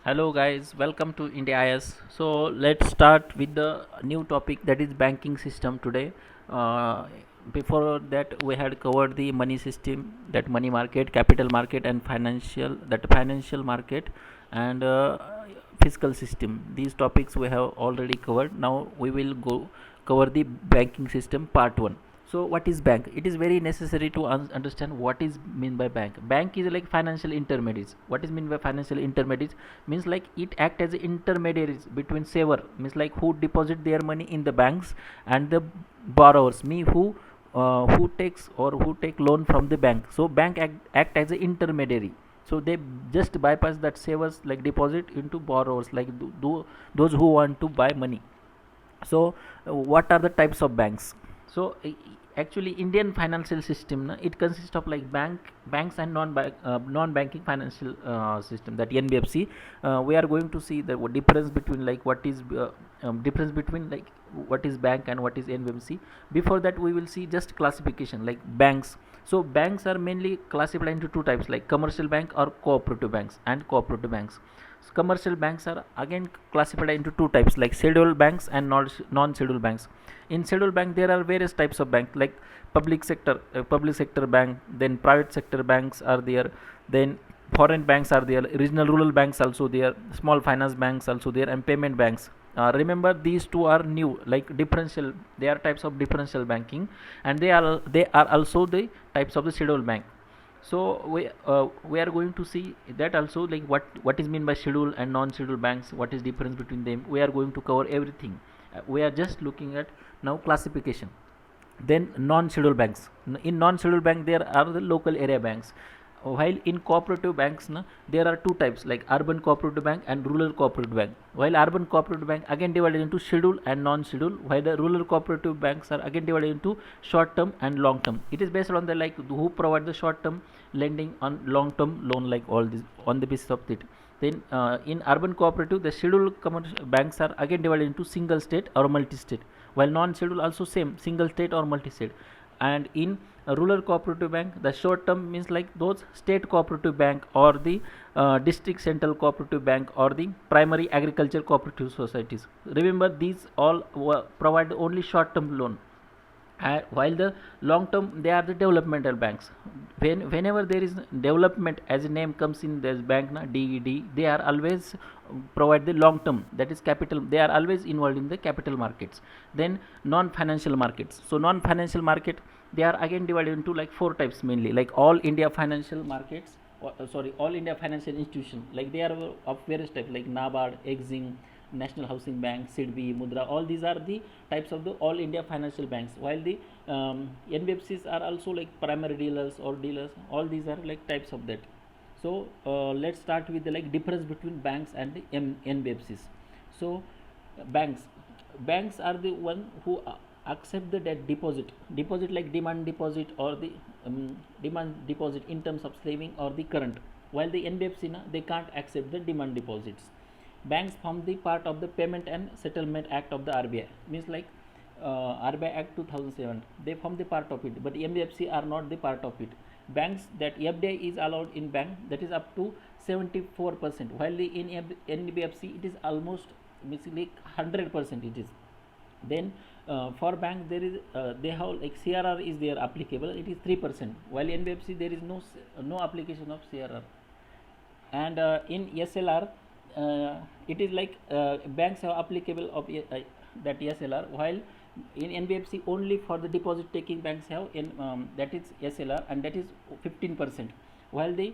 Hello guys, welcome to India IS. So let's start with the new topic, that is banking system today. Uh, Before that we had covered the money system, that money market, capital market, and financial market, and fiscal system. These topics we have already covered. Now we will go cover the banking system part 1. So what is bank? It is very necessary to understand what is mean by bank is like financial intermediaries. What is mean by financial intermediaries? Means like it act as intermediaries between saver, means like who deposit their money in the banks, and the borrowers, me who takes or who take loan from the bank. So bank act as an intermediary. So they just bypass that savers like deposit into borrowers, like those who want to buy money. So what are the types of banks? So actually Indian financial system it consists of like banks and non banking financial system, that NBFC. We are going to see the difference between like what is difference between like what is bank and what is NBFC. Before that we will see just classification like banks. So banks are mainly classified into two types, like commercial bank or cooperative banks and cooperative banks. So commercial banks are again classified into two types, like scheduled banks and non-scheduled banks. In scheduled bank there are various types of bank, like public sector bank, then private sector banks are there, then foreign banks are there, regional rural banks also there, small finance banks also there, and payment banks. Remember these two are new, like differential, they are types of differential banking, and they are also the types of the scheduled bank. So we are going to see that also, like what is mean by schedule and non-schedule banks, what is difference between them. We are going to cover everything. We are just looking at now classification. Then non-scheduled banks. In non-scheduled bank there are the local area banks, while in cooperative banks there are two types, like urban cooperative bank and rural cooperative bank. While urban cooperative bank again divided into schedule and non-schedule, while the rural cooperative banks are again divided into short term and long term. It is based on the like who provide the short term lending on long term loan, like all this on the basis of it. Then in urban cooperative the scheduled commercial banks are again divided into single state or multi-state, while non-scheduled also same, single state or multi-state. And in a rural cooperative bank the short term means like those state cooperative bank or the district central cooperative bank or the primary agriculture cooperative societies. Remember these all provide only short term loan, while the long term they are the developmental banks. Whenever there is development, as a name comes in this bank DED, they are always provide the long term, that is capital, they are always involved in the capital markets. Then non financial markets. So non financial market, they are again divided into like four types mainly, like all India financial markets, all India financial institution, like they are of various types, like NABARD, Exim, National Housing Bank, SIDBI, Mudra. All these are the types of the all India financial banks. While the NBFCs are also like primary dealers or dealers. All these are like types of that. So let's start with the like difference between banks and the NBFCs. So banks, banks are the one who accept the debt deposit like demand deposit or the demand deposit in terms of saving or the current. While the NBFC they can't accept the demand deposits. Banks form the part of the Payment and Settlement Act of the RBI, means like RBI Act 2007, they form the part of it, but NBFC are not the part of it. Banks, that FDI is allowed in bank, that is up to 74%, while the in NBFC it is almost basically 100% it is. Then for bank there is they have like CRR is there applicable, it is 3%, while NBFC there is no application of CRR. And in SLR it is like banks have applicable of that SLR, while in NBFC only for the deposit taking banks have in that is SLR, and that is 15%. While the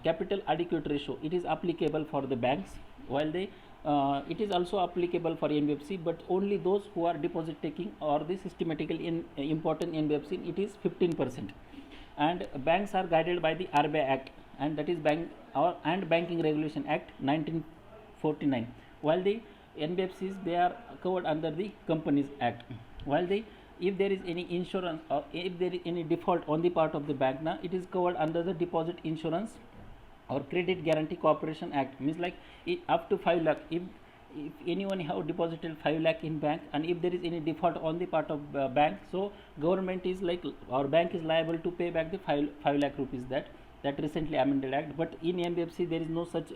capital adequate ratio, it is applicable for the banks, while the it is also applicable for NBFC, but only those who are deposit taking or the systematically important NBFC, it is 15%. And banks are guided by the RBI Act, and that is Banking Regulation Act 1949, while the NBFCs they are covered under the Companies Act. While the if there is any insurance or if there is any default on the part of the bank it is covered under the Deposit Insurance or Credit Guarantee Corporation Act, means like up to 5 lakh. If anyone have deposited 5 lakh in bank, and if there is any default on the part of bank, so government is like, or bank is liable to pay back the 5 lakh rupees that that recently amended act. But in NBFC there is no such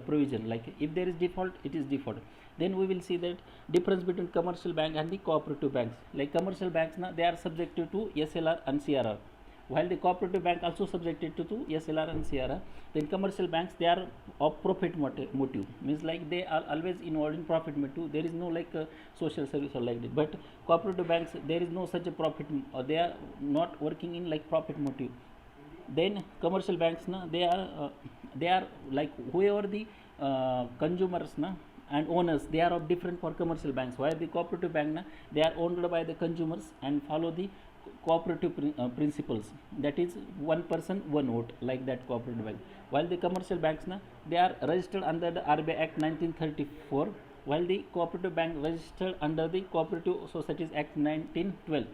provision. Like if there is default, it is default. Then we will see that difference between commercial bank and the cooperative banks. Like commercial banks now, they are subjected to SLR and CRR, while the cooperative bank also subjected to SLR and CRR. Then commercial banks, they are of profit motive, means like they are always involved in profit motive. There is no like social service or like that. But cooperative banks, there is no such a profit, or they are not working in like profit motive. Then commercial banks na, they are like whoever the consumers na and owners, they are of different for commercial banks, while the cooperative bank na, they are owned by the consumers and follow the cooperative principles, that is one person one vote, like that cooperative bank. While the commercial banks na, they are registered under the RBI Act 1934, while the cooperative bank registered under the Cooperative Societies Act 1912.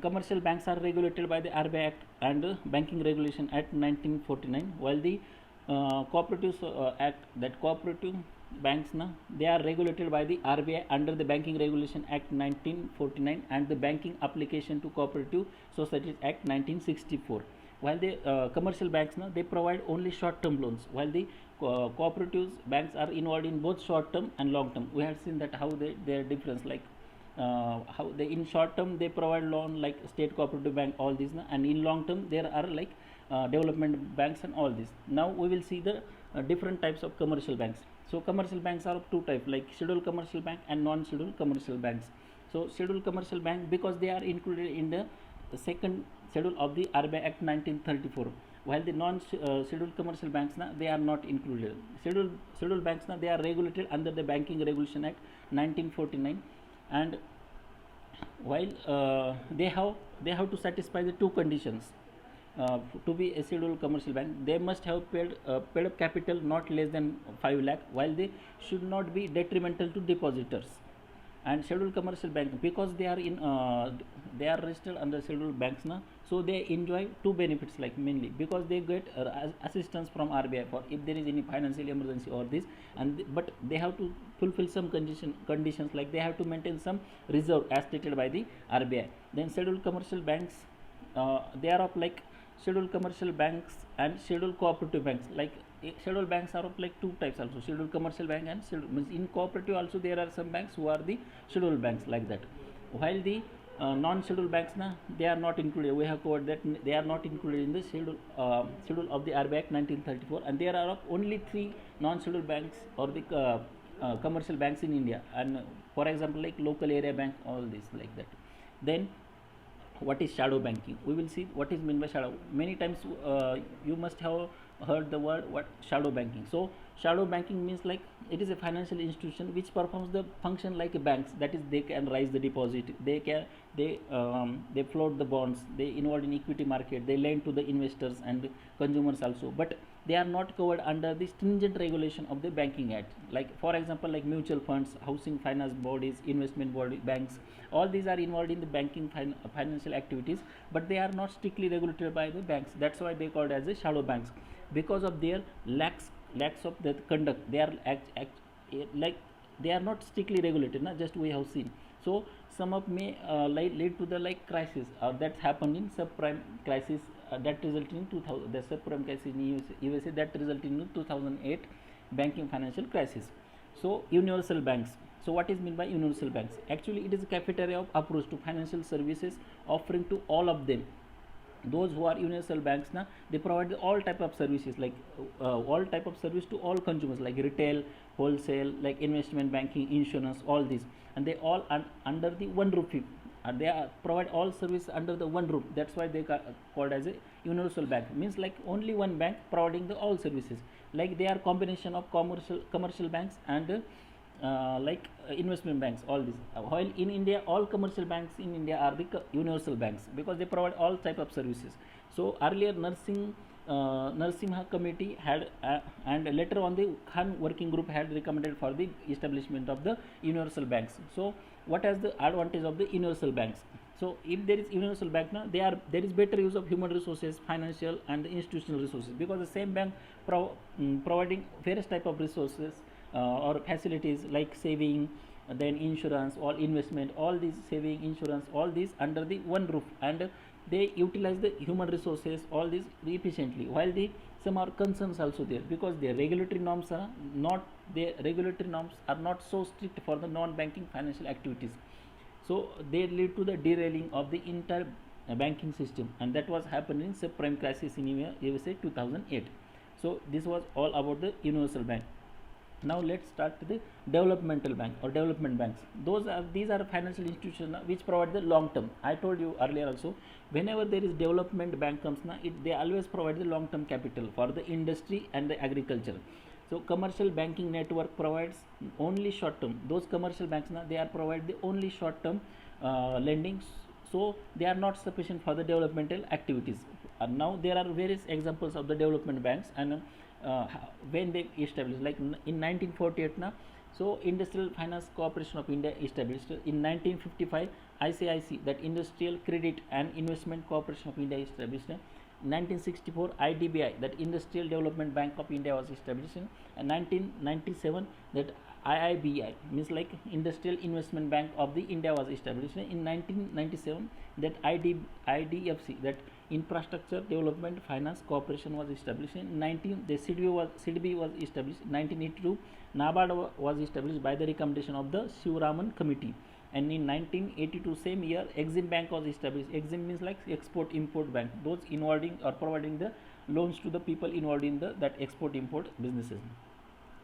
Commercial banks are regulated by the RBI Act and Banking Regulation Act 1949, while the Cooperative Act, that cooperative banks na, they are regulated by the RBI under the Banking Regulation Act 1949 and the Banking Application to Cooperative Societies Act 1964. While the commercial banks na, they provide only short term loans, while the cooperative banks are involved in both short term and long term. We have seen that how their difference, like how they in short term they provide loan like state cooperative bank, all these na, and in long term there are like development banks and all this. Now we will see the different types of commercial banks. So commercial banks are of two types, like scheduled commercial bank and non-scheduled commercial banks. So scheduled commercial bank, because they are included in the second schedule of the RBI Act 1934, while the non-scheduled commercial banks na, they are not included. Scheduled banks na, they are regulated under the Banking Regulation Act 1949, and while they have to satisfy the two conditions. To be a scheduled commercial bank, they must have paid up capital not less than 5 lakh, while they should not be detrimental to depositors. And scheduled commercial bank, because they are in they are registered under scheduled banks na, so they enjoy two benefits, like mainly because they get assistance from RBI for if there is any financial emergency or this, and but they have to fulfill some conditions, like they have to maintain some reserve as stated by the RBI. Then scheduled commercial banks, they are of like scheduled commercial banks and scheduled cooperative banks. Like scheduled banks are of like two types also, scheduled commercial bank and scheduled, means in cooperative also there are some banks who are the scheduled banks, like that. While the non-scheduled banks na, they are not included. We have covered that they are not included in the schedule of the RBI Act 1934, and there are of only 3 non-scheduled banks or the commercial banks in India, and for example like local area bank, all this, like that. Then what is shadow banking? We will see what is meant by shadow. Many times you must have heard the word what shadow banking. So shadow banking means like it is a financial institution which performs the function like a banks, that is they can raise the deposit, they float the bonds, they involved in equity market, they lend to the investors and consumers also, but they are not covered under the stringent regulation of the Banking Act. Like for example like mutual funds, housing finance bodies, investment body, banks, all these are involved in the banking financial activities, but they are not strictly regulated by the banks. That's why they called as a shadow banks, because of their lacks of the conduct. They are like they are not strictly regulated na, just we have seen. So some of may lead to the like crisis that happened in subprime crisis, that resulted in 2000, the subprime crisis in USA, that resulted in 2008 banking financial crisis. So universal banks. So what is meant by universal banks? Actually it is a cafeteria of approach to financial services, offering to all of them. Those who are universal banks na, they provide all type of services, like all type of service to all consumers, like retail, wholesale, like investment banking, insurance, all these, and they all under the one roof, and they provide all service under the one roof. That's why they called as a universal bank, means like only one bank providing the all services, like they are combination of commercial banks and investment banks, all this. While in India all commercial banks in India are the universal banks, because they provide all type of services. So earlier Narsimha committee had and later on the Khan working group had recommended for the establishment of the universal banks. So what is the advantage of the universal banks? So if there is universal bank now, there is better use of human resources, financial and institutional resources, because the same bank providing various type of resources or facilities like saving, then insurance, all investment, all these saving, insurance, all these under the one roof, and they utilize the human resources all this efficiently, while the some are concerns also there, because their regulatory norms are not, their regulatory norms are not so strict for the non-banking financial activities. So they lead to the derailing of the entire banking system, and that was happening subprime crisis in USA 2008. So this was all about the universal bank. Now let's start the developmental bank or development banks. These are financial institutions which provide the long term. I told you earlier also, whenever there is development bank comes na, they always provide the long term capital for the industry and the agriculture. So commercial banking network provides only short term. Those commercial banks na, they are provide the only short term lending, so they are not sufficient for the developmental activities. Now there are various examples of the development banks, and uh, when they established, like in 1948 na, so Industrial Finance Corporation of India established. In 1955 ICIC, that Industrial Credit and Investment Corporation of India established. 1964 IDBI, that Industrial Development Bank of India was established. And 1997 that IIBI, means like Industrial Investment Bank of the India, was established. In 1997 that IDFC, that Infrastructure Development Finance Corporation, was established. In 19 the CDB was established. 1982 NABARD was established by the recommendation of the Shivaraman Committee. And in 1982 same year Exim Bank was established. Exim means like export import bank, those involving or providing the loans to the people involved in the that export import businesses.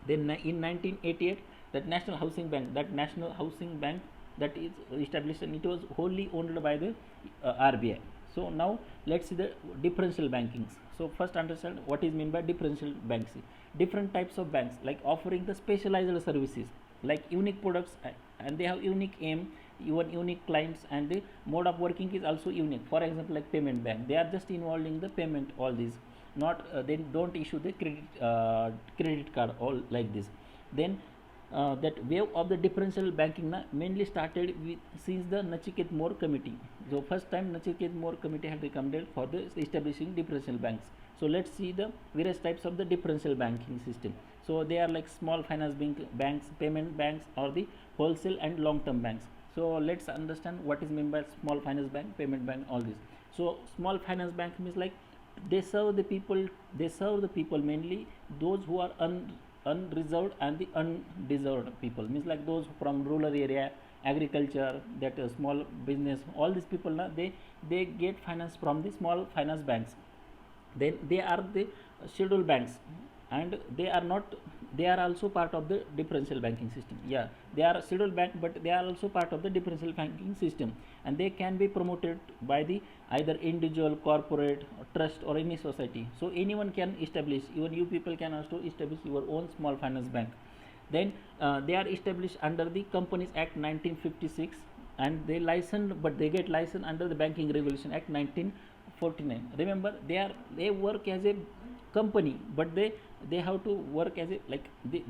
Then in 1988 that National Housing Bank, that National Housing Bank, that is established, and it was wholly owned by the RBI. So now let's see the differential bankings. So first understand what is meant by differential banks. Different types of banks, like offering the specialized services, like unique products, and they have unique aim, even unique clients, and the mode of working is also unique. For example, like payment bank, they are just involved in the payment, all these, not they don't issue the credit card, all like this. Then that wave of the differential banking mainly started with since the Nachiket More committee. So first time Nachiket More committee had recommended for the establishing differential banks. So let's see the various types of the differential banking system. So they are like small finance banks, payment banks, or the wholesale and long term banks. So let's understand what is meant by small finance bank, payment bank, all this. So small finance bank means like they serve the people, mainly those who are unreserved and the undeserved people, means like those from rural area, agriculture, that small business, all these people now they get finance from the small finance banks. Then they are the scheduled banks, and they are not, they are also part of the differential banking system. Yeah, they are scheduled bank, but they are also part of the differential banking system, and they can be promoted by the either individual, corporate, or trust, or any society. So anyone can establish, even you people can also establish your own small finance bank. Then they are established under the Companies Act 1956, and they licensed, but they get licensed under the Banking Regulation Act 1949. Remember, they work as a company, but they have to work as a, like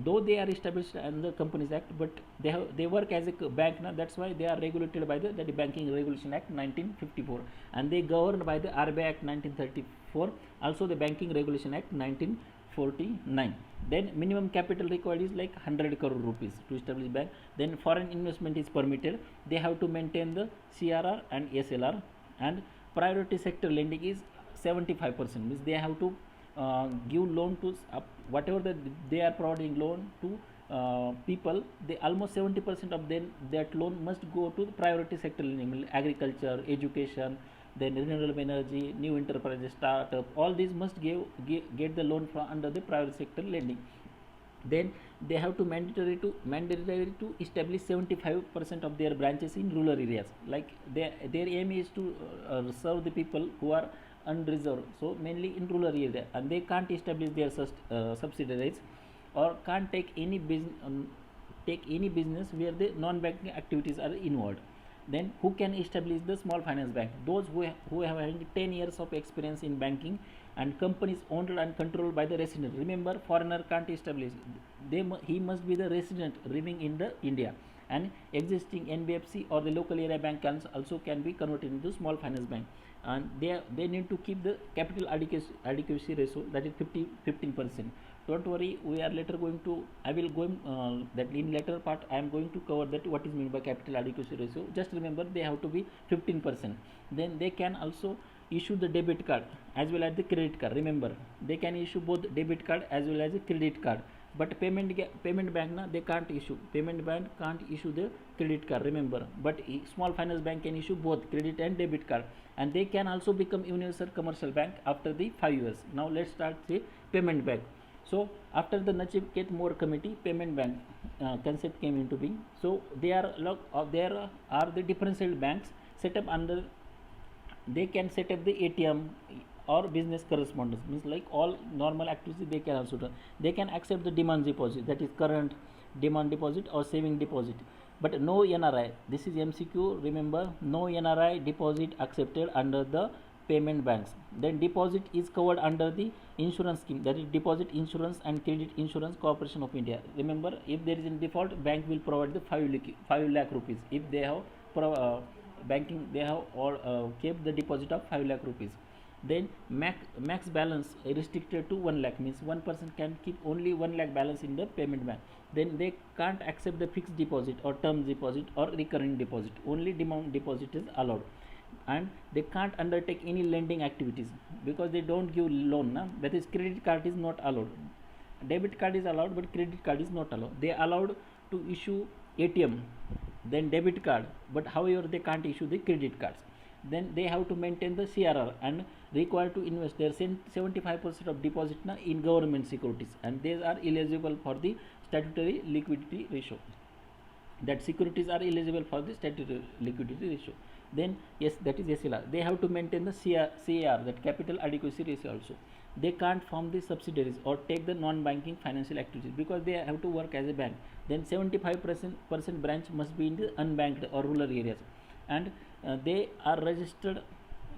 though they are established under Companies Act, but they work as a bank now. That's why they are regulated by the Banking Regulation Act 1954, and they governed by the RBI Act 1934, also the Banking Regulation Act 1949. Then minimum capital required is like 100 crore rupees to establish bank. Then foreign investment is permitted. They have to maintain the CRR and SLR, and priority sector lending is 75%, means they have to give loan to whatever they are providing loan to people, they almost 70% of that loan must go to the priority sector lending, agriculture, education, then renewable energy, new enterprises, startup, all these must get the loan from under the private sector lending. Then they have to mandatory to establish 75% of their branches in rural areas, like their aim is to serve the people who are unreserved, so mainly in rural area, and they can't establish their subsidiaries, or can't take any business where the non-banking activities are involved. Then who can establish the small finance bank? Those who have having 10 years of experience in banking, and companies owned and controlled by the resident. Remember, foreigner can't establish, he must be the resident living in the India, and existing NBFC or the local area bank also can be converted into small finance bank, and they need to keep the capital adequacy ratio, that is 15%. don't worry, we are later going to, I will going that in later part I am going to cover that what is meant by capital adequacy ratio. Just remember they have to be 15%. Then they can also issue the debit card as well as the credit card. Remember, they can issue both debit card as well as a credit card, but payment bank na, they can't issue, payment bank can't issue the credit card, remember. But small finance bank can issue both credit and debit card, and they can also become universal commercial bank after the 5 years. Now let's start the payment bank. So after the Nachiket More committee, payment bank concept came into being. So there are the differential banks set up under, they can set up the ATM or business correspondence, means like all normal activities they can also do. They can accept the demand deposit, that is current demand deposit or saving deposit, but no NRI. This is MCQ, remember, no NRI deposit accepted under the payment banks. Then deposit is covered under the insurance scheme, that is Deposit Insurance and Credit Insurance Corporation of India. Remember, if there is in default, bank will provide the 5 lakh rupees. If they have banking, they have all kept the deposit of 5 lakh rupees. Then max balance restricted to 1 lakh, means one person can keep only 1 lakh balance in the payment bank. Then they can't accept the fixed deposit or term deposit or recurring deposit, only demand deposit is allowed. And they can't undertake any lending activities because they don't give loan na? That is, credit card is not allowed, debit card is allowed but credit card is not allowed. They allowed to issue ATM, then debit card, but however they can't issue the credit cards. Then they have to maintain the CRR and required to invest their 75% of deposit na in government securities, and these are eligible for the statutory liquidity ratio, that securities are eligible for the statutory liquidity ratio. Then yes, that is SLR. They have to maintain the CAR, that capital adequacy ratio also. They can't form the subsidiaries or take the non-banking financial activities because they have to work as a bank. Then 75% branch must be in the unbanked or rural areas, and they are registered,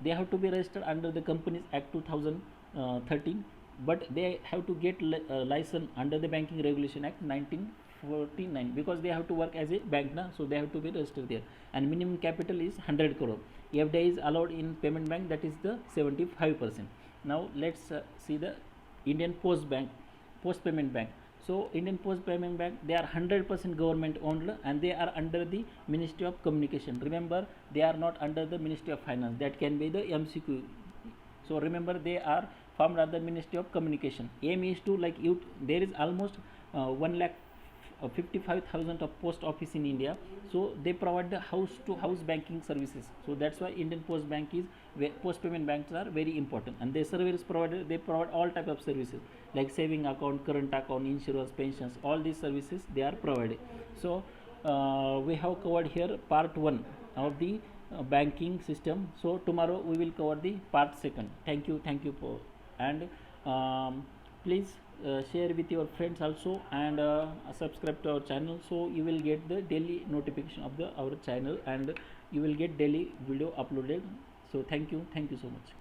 they have to be registered under the Companies Act 2013, but they have to get license under the Banking Regulation Act 1949 because they have to work as a bank na, so they have to be registered there. And minimum capital is 100 crore. FDI is allowed in payment bank, that is the 75%. Now let's see the Indian Post Payment Bank. So Indian Post Payment Bank, they are 100% government owned and they are under the Ministry of Communication. Remember, they are not under the Ministry of Finance. That can be the MCQ. So remember, they are formed under the Ministry of Communication. Aim is to, like, there is almost 1,55,000 of post office in India, so they provide the house to house banking services. So that's why Indian Post Bank is, post payment banks are very important, and their service provider, they provide all type of services like saving account, current account, insurance, pensions, all these services they are provided. So we have covered here part 1 of the banking system. So tomorrow we will cover the part 2. Thank you for, and please share with your friends also, and subscribe to our channel, so you will get the daily notification of our channel, and you will get daily video uploaded. So thank you so much.